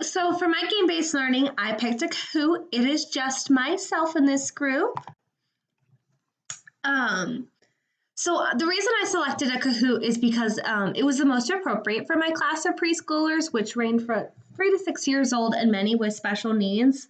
So for my game-based learning, I picked a Kahoot. It is just myself in this group. Um, so the reason I selected a Kahoot is because it was the most appropriate for my class of preschoolers, which range from 3 to 6 years old and many with special needs.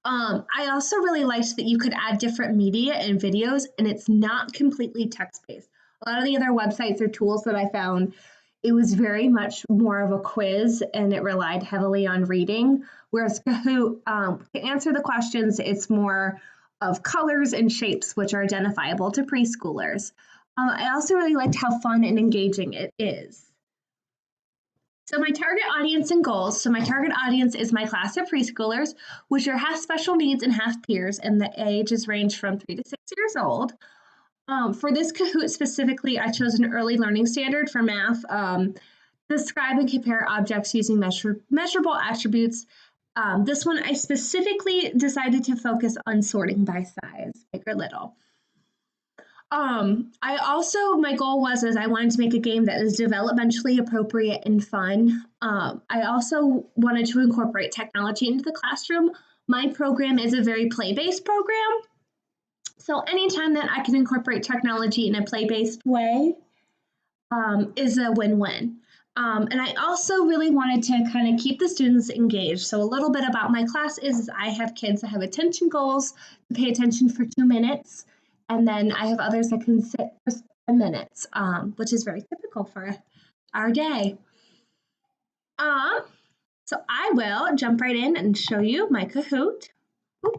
I also really liked that you could add different media and videos, and it's not completely text-based. A lot of the other websites or tools that I found, it was very much more of a quiz and it relied heavily on reading. Whereas Kahoot, to answer the questions, it's more of colors and shapes, which are identifiable to preschoolers. I also really liked how fun and engaging it is. So my target audience and goals. So my target audience is my class of preschoolers, which are half special needs and half peers, and the ages range from 3 to 6 years old. For this Kahoot specifically, I chose an early learning standard for math. Describe and compare objects using measurable attributes. This one, I specifically decided to focus on sorting by size, big or little. My goal was I wanted to make a game that is developmentally appropriate and fun. I also wanted to incorporate technology into the classroom. My program is a very play-based program. So anytime that I can incorporate technology in a play-based way is a win-win. And I also really wanted to kind of keep the students engaged. So a little bit about my class is I have kids that have attention goals to pay attention for 2 minutes. And then I have others that can sit for 10 minutes, which is very typical for our day. So I will jump right in and show you my Kahoot. Ooh.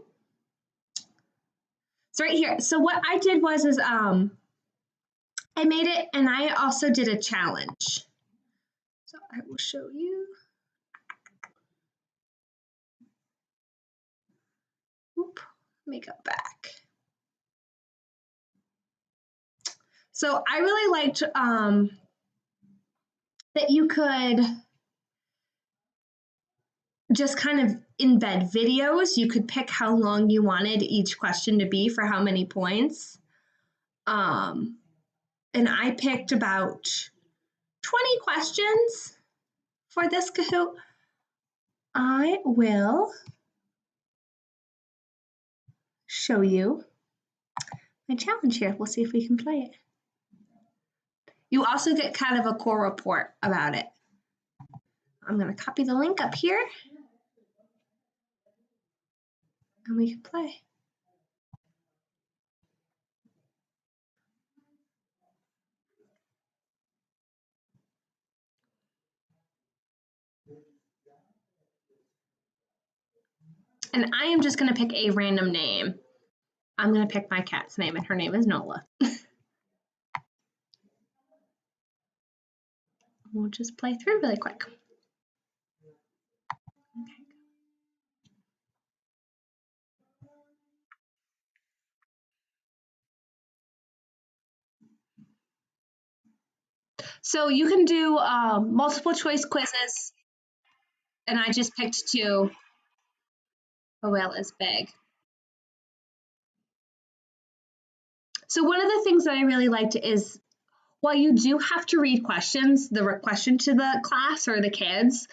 So right here. So what I did was I made it and I also did a challenge. So I will show you. Oop, let me go back. So I really liked that you could just kind of embed videos. You could pick how long you wanted each question to be for how many points. And I picked about 20 questions for this Kahoot. I will show you my challenge here. We'll see if we can play it. You also get kind of a core report about it. I'm going to copy the link up here and we can play. And I am just going to pick a random name. I'm going to pick my cat's name, and her name is Nola. We'll just play through really quick. Okay. So you can do multiple choice quizzes, and I just picked 2. A whale is big. So one of the things that I really liked is while you do have to read questions, the question to the class or the kids,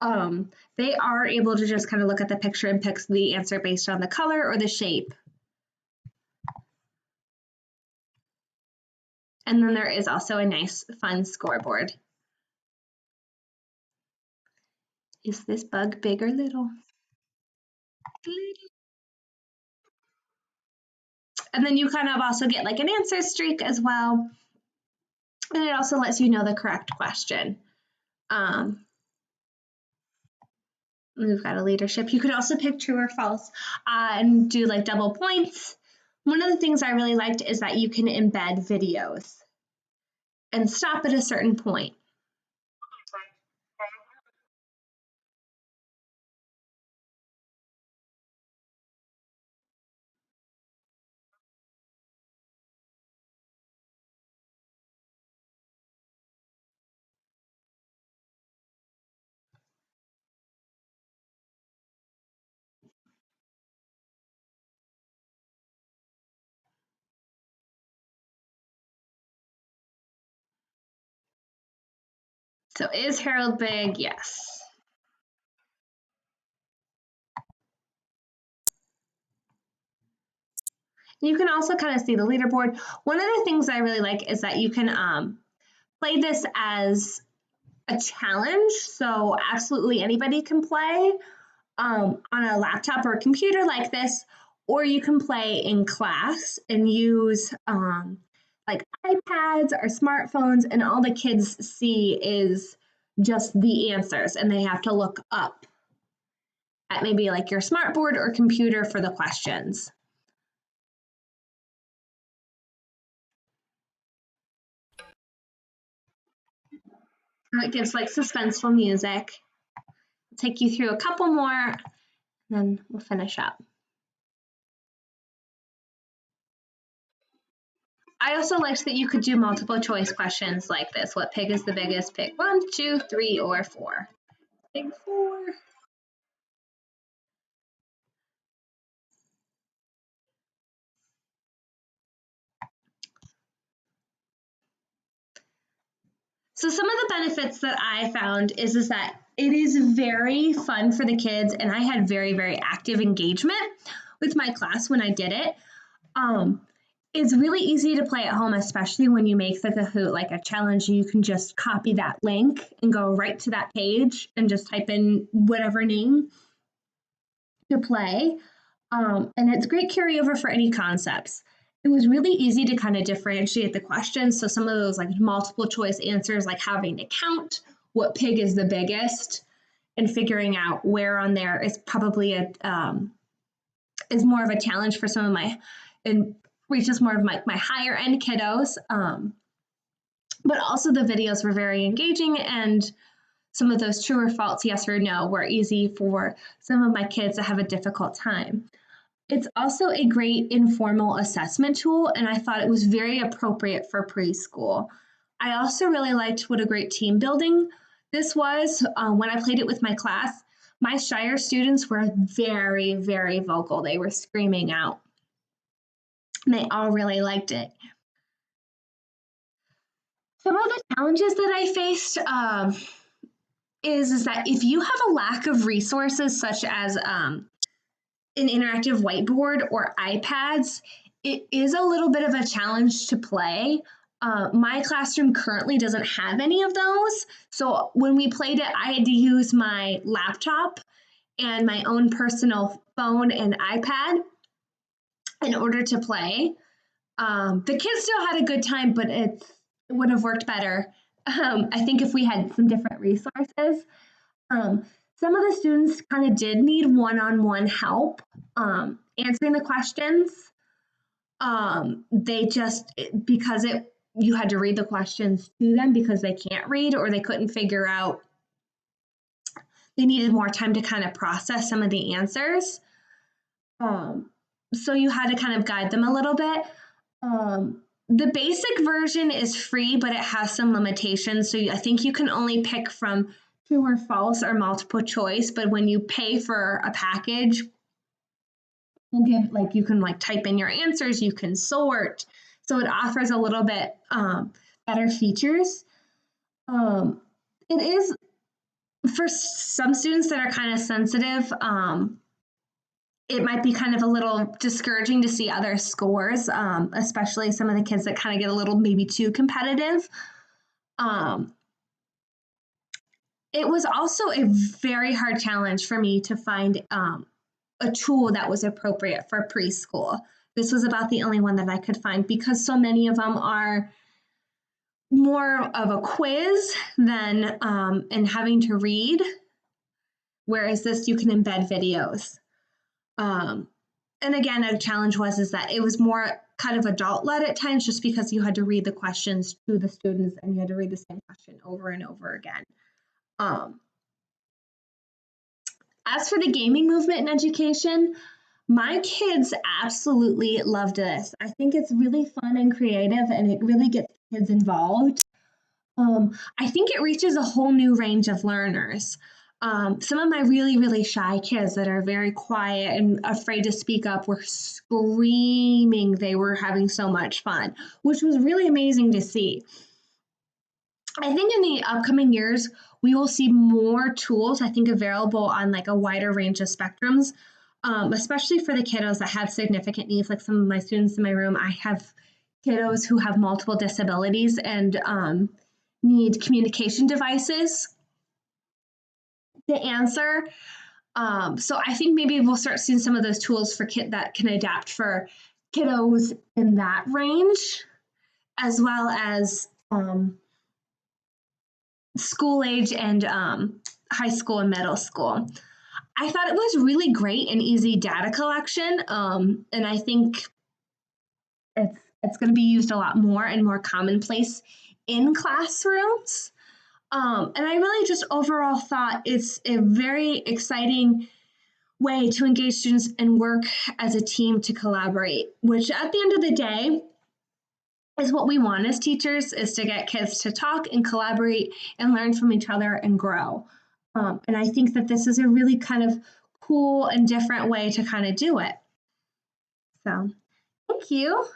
they are able to just kind of look at the picture and pick the answer based on the color or the shape. And then there is also a nice, fun scoreboard. Is this bug big or little? And then you kind of also get like an answer streak as well. And it also lets you know the correct question. We've got a leadership. You could also pick true or false and do like double points. One of the things I really liked is that you can embed videos and stop at a certain point. So is Harold big? Yes. You can also kind of see the leaderboard. One of the things I really like is that you can play this as a challenge. So absolutely anybody can play on a laptop or a computer like this, or you can play in class and use like iPads or smartphones, and all the kids see is just the answers, and they have to look up at maybe like your smartboard or computer for the questions. It gives like suspenseful music. I'll take you through a couple more, and then we'll finish up. I also liked that you could do multiple choice questions like this. What pig is the biggest? Pick 1, 2, 3, or 4. Pick 4. So some of the benefits that I found is that it is very fun for the kids, and I had very, very active engagement with my class when I did it. Um, it's really easy to play at home, especially when you make the Kahoot like a challenge. You can just copy that link and go right to that page and just type in whatever name to play. And it's great carryover for any concepts. It was really easy to kind of differentiate the questions. So some of those like multiple choice answers, like having to count what pig is the biggest and figuring out where on there is probably is more of a challenge for some of my and reaches more of my higher end kiddos. But also the videos were very engaging, and some of those true or false, yes or no, were easy for some of my kids that have a difficult time. It's also a great informal assessment tool, and I thought it was very appropriate for preschool. I also really liked what a great team building this was. When I played it with my class, my shyer students were very, very vocal. They were screaming out, and they all really liked it. Some of the challenges that I faced is that if you have a lack of resources, such as an interactive whiteboard or iPads, it is a little bit of a challenge to play. My classroom currently doesn't have any of those. So when we played it, I had to use my laptop and my own personal phone and iPad in order to play. The kids still had a good time, but it would have worked better. I think if we had some different resources. Some of the students kind of did need one-on-one help answering the questions. They just because you had to read the questions to them because they can't read or they couldn't figure out. They needed more time to kind of process some of the answers. So you had to kind of guide them a little bit. The basic version is free, but it has some limitations. So I think you can only pick from true or false or multiple choice. But when you pay for a package, we'll give like you can like type in your answers, you can sort. So it offers a little bit better features. It is for some students that are kind of sensitive. It might be kind of a little discouraging to see other scores, especially some of the kids that kind of get a little maybe too competitive. It was also a very hard challenge for me to find a tool that was appropriate for preschool. This was about the only one that I could find because so many of them are more of a quiz than and having to read, whereas this you can embed videos. And again, a challenge is that it was more kind of adult led at times just because you had to read the questions to the students and you had to read the same question over and over again. As for the gaming movement in education, my kids absolutely loved this. I think it's really fun and creative and it really gets kids involved. I think it reaches a whole new range of learners. Some of my really, really shy kids that are very quiet and afraid to speak up were screaming. They were having so much fun, which was really amazing to see. I think in the upcoming years, we will see more tools, I think, available on like a wider range of spectrums especially for the kiddos that have significant needs. Like some of my students in my room, I have kiddos who have multiple disabilities and need communication devices to answer. So I think maybe we'll start seeing some of those tools for that can adapt for kiddos in that range, as well as school age and high school and middle school. I thought it was really great and easy data collection, and I think it's going to be used a lot more and more commonplace in classrooms. And I really just overall thought it's a very exciting way to engage students and work as a team to collaborate, which at the end of the day is what we want as teachers, is to get kids to talk and collaborate and learn from each other and grow. And I think that this is a really kind of cool and different way to kind of do it. So thank you.